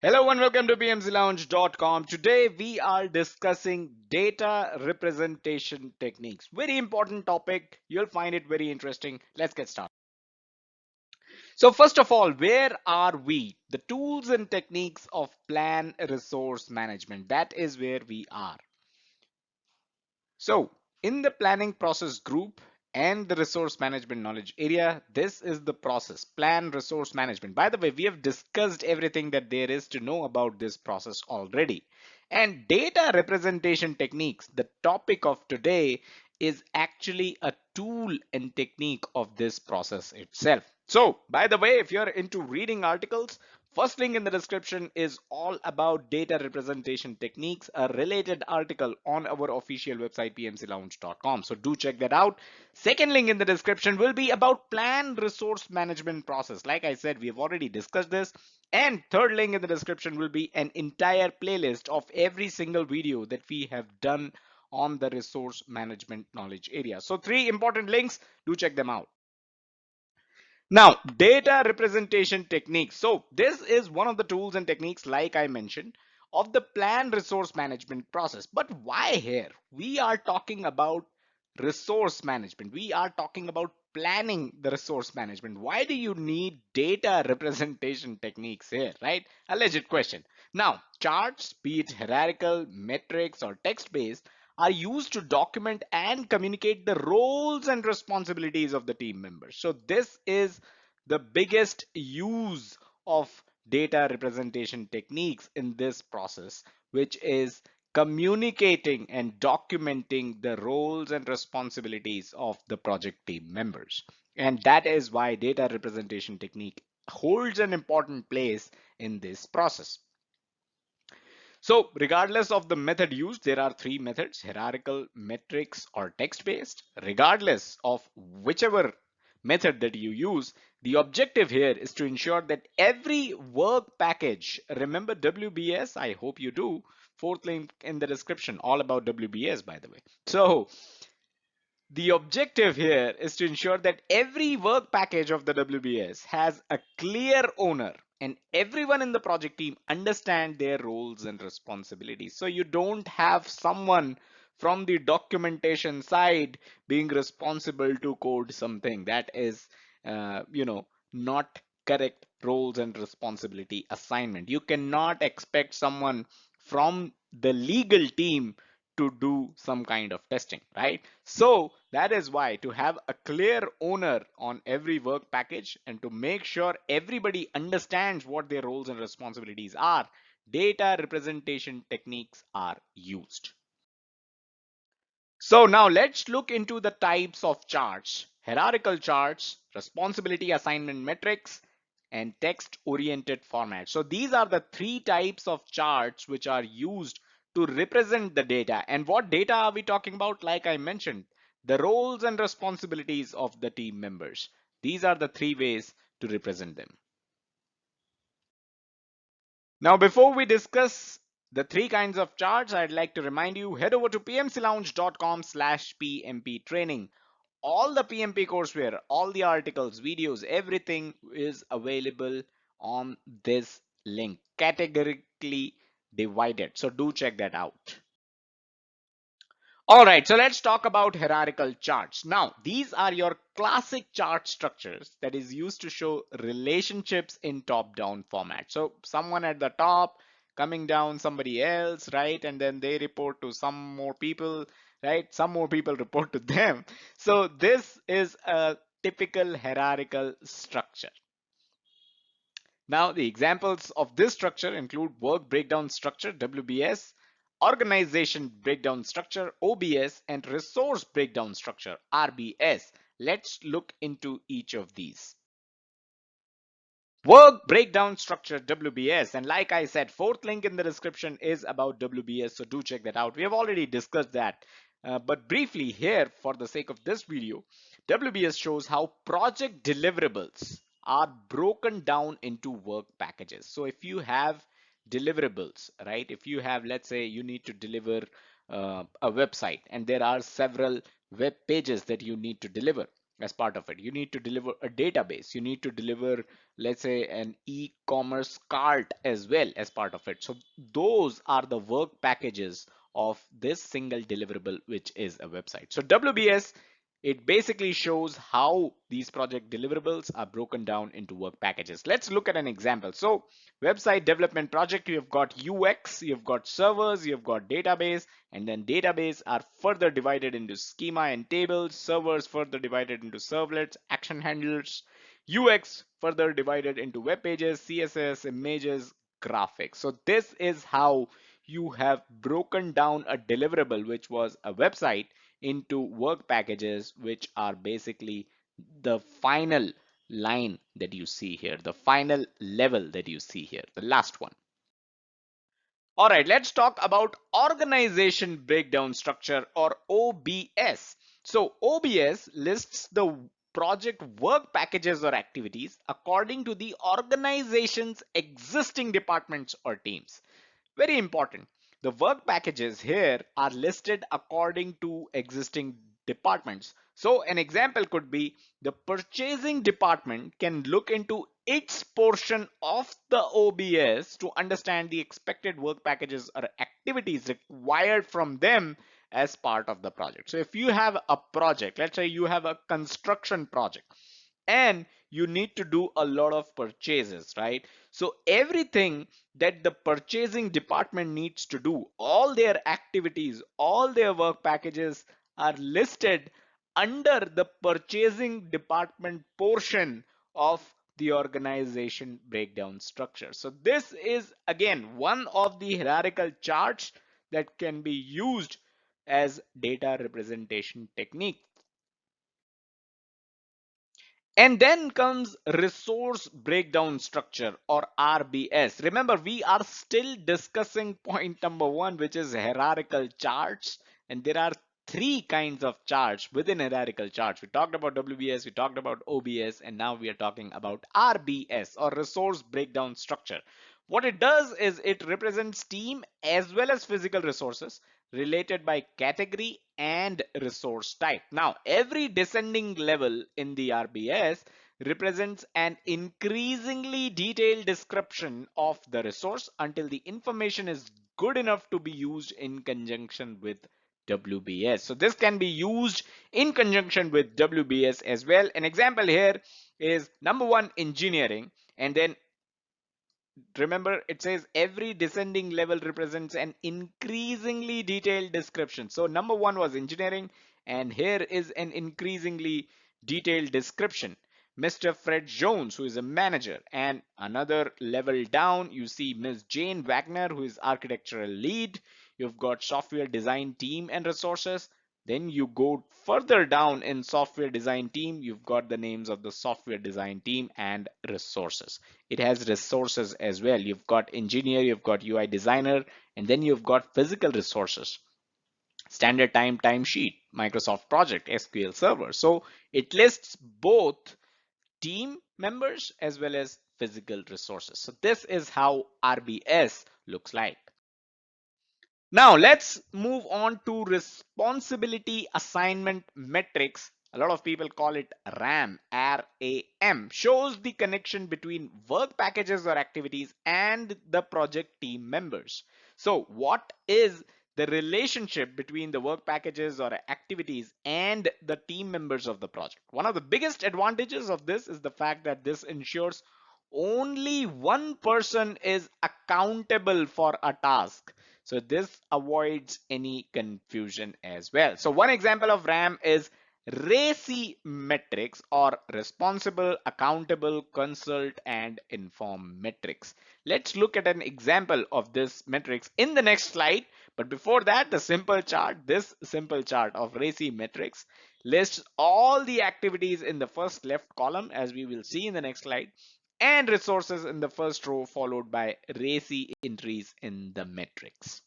Hello and welcome to pmclounge.com. Today we are discussing data representation techniques. Very important topic. You'll find it very interesting. Let's get started. So first of all, where are we? The tools and techniques of plan resource management. That is where we are. So in the planning process group and the resource management knowledge area, this is the process, plan resource management. By the way, we have discussed everything that there is to know about this process already. And data representation techniques, the topic of today, is actually a tool and technique of this process itself. So by the way, if you're into reading articles, first link in the description is all about data representation techniques, a related article on our official website pmclounge.com. So do check that out. Second link in the description will be about plan resource management process. Like I said, we have already discussed this. And third link in the description will be an entire playlist of every single video that we have done on the resource management knowledge area. So three important links, do check them out. Now, data representation techniques. So this is one of the tools and techniques, like I mentioned, of the plan resource management process. But why here? We are talking about resource management. We are talking about planning the resource management. Why do you need data representation techniques here, right? A legit question. Now, charts, be it hierarchical, metrics, or text-based, are used to document and communicate the roles and responsibilities of the team members. So this is the biggest use of data representation techniques in this process, which is communicating and documenting the roles and responsibilities of the project team members. And that is why data representation technique holds an important place in this process. So regardless of the method used, there are three methods: hierarchical, metrics, or text-based. Regardless of whichever method that you use, the objective here is to ensure that every work package, remember WBS, I hope you do, fourth link in the description, all about WBS, by the way. So the objective here is to ensure that every work package of the WBS has a clear owner and everyone in the project team understand their roles and responsibilities. So you don't have someone from the documentation side being responsible to code something that is, not correct roles and responsibility assignment. You cannot expect someone from the legal team to do some kind of testing, right? So that is why, to have a clear owner on every work package and to make sure everybody understands what their roles and responsibilities are, data representation techniques are used. So now let's look into the types of charts: hierarchical charts, responsibility assignment metrics, and text oriented format. So these are the three types of charts which are used to represent the data. And what data are we talking about? Like I mentioned, the roles and responsibilities of the team members. These are the three ways to represent them. Now, before we discuss the three kinds of charts, I'd like to remind you, head over to pmclounge.com/pmp training. All the PMP courseware, all the articles, videos, everything is available on this link, categorically divided. So do check that out. All right, so let's talk about hierarchical charts. Now, these are your classic chart structures that is used to show relationships in top-down format. So someone at the top coming down somebody else, right? And then they report to some more people, right? Some more people report to them. So this is a typical hierarchical structure. Now, the examples of this structure include work breakdown structure, WBS, organization breakdown structure, OBS, and resource breakdown structure, RBS. Let's look into each of these. Work breakdown structure, WBS. And like I said, fourth link in the description is about WBS, so do check that out. We have already discussed that. But briefly here, for the sake of this video, WBS shows how project deliverables are broken down into work packages. So if you have deliverables, right? If you have, let's say you need to deliver a website and there are several web pages that you need to deliver. as part of it. You need to deliver a database. You need to deliver, let's say, an e-commerce cart as well as part of it. So those are the work packages of this single deliverable, which is a website. So WBS, it basically shows how these project deliverables are broken down into work packages. Let's look at an example. So website development project, you've got UX, you've got servers, you've got database, and then database are further divided into schema and tables, servers further divided into servlets, action handlers, UX further divided into web pages, CSS, images, graphics. So this is how you have broken down a deliverable, which was a website, into work packages, which are basically the final line that you see here, the final level that you see here, the last one. All right, let's talk about organization breakdown structure, or OBS. So OBS lists the project work packages or activities according to the organization's existing departments or teams. Very important. The work packages here are listed according to existing departments. So an example could be the purchasing department can look into its portion of the OBS to understand the expected work packages or activities required from them as part of the project. So if you have a project, let's say you have a construction project, and you need to do a lot of purchases, right? So everything that the purchasing department needs to do, all their activities, all their work packages are listed under the purchasing department portion of the organization breakdown structure. So this is again one of the hierarchical charts that can be used as data representation technique. And then comes resource breakdown structure, or RBS. Remember, we are still discussing point number one, which is hierarchical charts. And there are three kinds of charts within hierarchical charts. We talked about WBS, we talked about OBS, and now we are talking about RBS, or resource breakdown structure. What it does is it represents team as well as physical resources related by category and resource type. Now, every descending level in the RBS represents an increasingly detailed description of the resource until the information is good enough to be used in conjunction with WBS. So this can be used in conjunction with WBS as well. An example here is number one, engineering, and then remember, it says every descending level represents an increasingly detailed description. So number one was engineering, and here is an increasingly detailed description. Mr. Fred Jones, who is a manager, and another level down, you see Ms. Jane Wagner, who is architectural lead. You've got software design team and resources. Then you go further down in software design team, you've got the names of the software design team and resources. It has resources as well. You've got engineer, you've got UI designer, and then you've got physical resources. Standard time, timesheet, Microsoft project, SQL server. So it lists both team members as well as physical resources. So this is how RBS looks like. Now let's move on to responsibility assignment metrics. A lot of people call it RAM, RAM, shows the connection between work packages or activities and the project team members. So what is the relationship between the work packages or activities and the team members of the project? One of the biggest advantages of this is the fact that this ensures only one person is accountable for a task. So this avoids any confusion as well. So one example of RAM is RACI metrics, or responsible, accountable, consult, and inform metrics. Let's look at an example of this metrics in the next slide. But before that, the simple chart, this simple chart of RACI metrics lists all the activities in the first left column, as we will see in the next slide, and resources in the first row, followed by RACI entries in the metrics.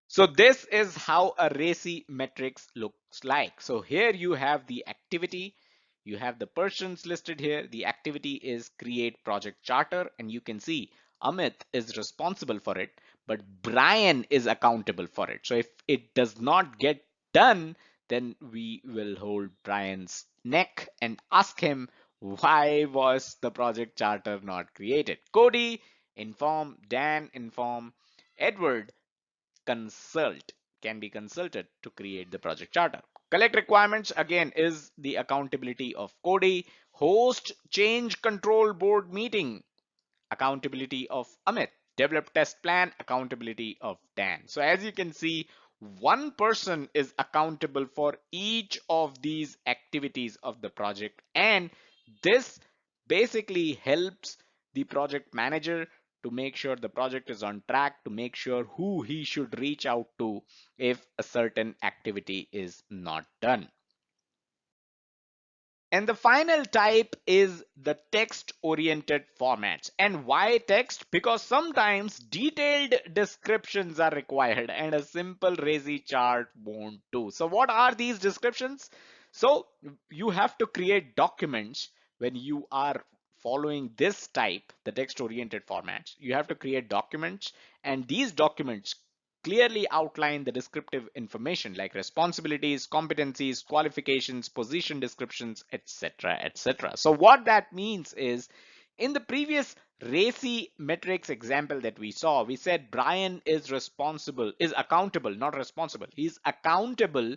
So this is how a RACI metrics looks like. So here you have the activity, you have the persons listed here. The activity is create project charter, and you can see Amit is responsible for it, but Brian is accountable for it. So if it does not get done, then we will hold Brian's neck and ask him why was the project charter not created. Cody, inform. Dan, inform. Edward, consult. Can be consulted to create the project charter. Collect requirements again is the accountability of Cody. Host change control board meeting, accountability of Amit. Develop test plan, accountability of Dan. So as you can see, one person is accountable for each of these activities of the project, and this basically helps the project manager to make sure the project is on track, to make sure who he should reach out to if a certain activity is not done. And the final type is the text-oriented formats. And why text? Because sometimes detailed descriptions are required and a simple RASI chart won't do. So what are these descriptions? So you have to create documents when you are following this type, the text-oriented formats. You have to create documents, and these documents clearly outline the descriptive information like responsibilities, competencies, qualifications, position descriptions, etc., etc. So what that means is, in the previous RACI metrics example that we saw, we said Brian is responsible, is accountable, not responsible. He's accountable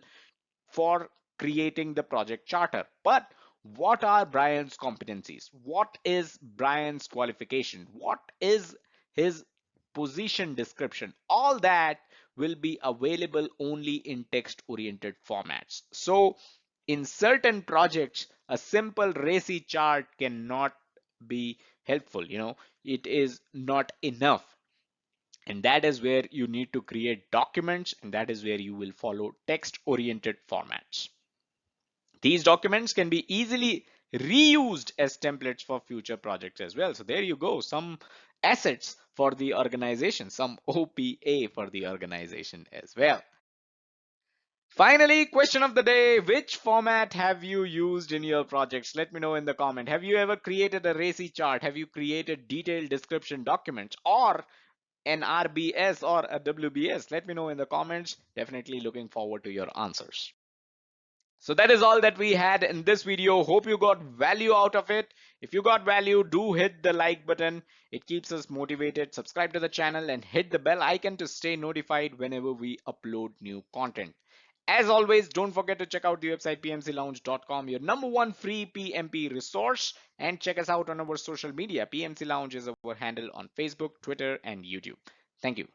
for creating the project charter. But what are Brian's competencies? What is Brian's qualification? What is his position description? All that will be available only in text oriented formats. So in certain projects, a simple RACI chart cannot be helpful. It is not enough. And that is where you need to create documents, and that is where you will follow text oriented formats. These documents can be easily reused as templates for future projects as well. So there you go, some assets for the organization, some OPA for the organization as well. Finally, question of the day: which format have you used in your projects? Let me know in the comment. Have you ever created a RACI chart? Have you created detailed description documents, or an RBS or a WBS? Let me know in the comments. Definitely looking forward to your answers. So that is all that we had in this video. Hope you got value out of it. If you got value, do hit the like button. It keeps us motivated. Subscribe to the channel and hit the bell icon to stay notified whenever we upload new content. As always, don't forget to check out the website pmclounge.com, your number one free PMP resource, and check us out on our social media. PMC Lounge is our handle on Facebook, Twitter, and YouTube. Thank you.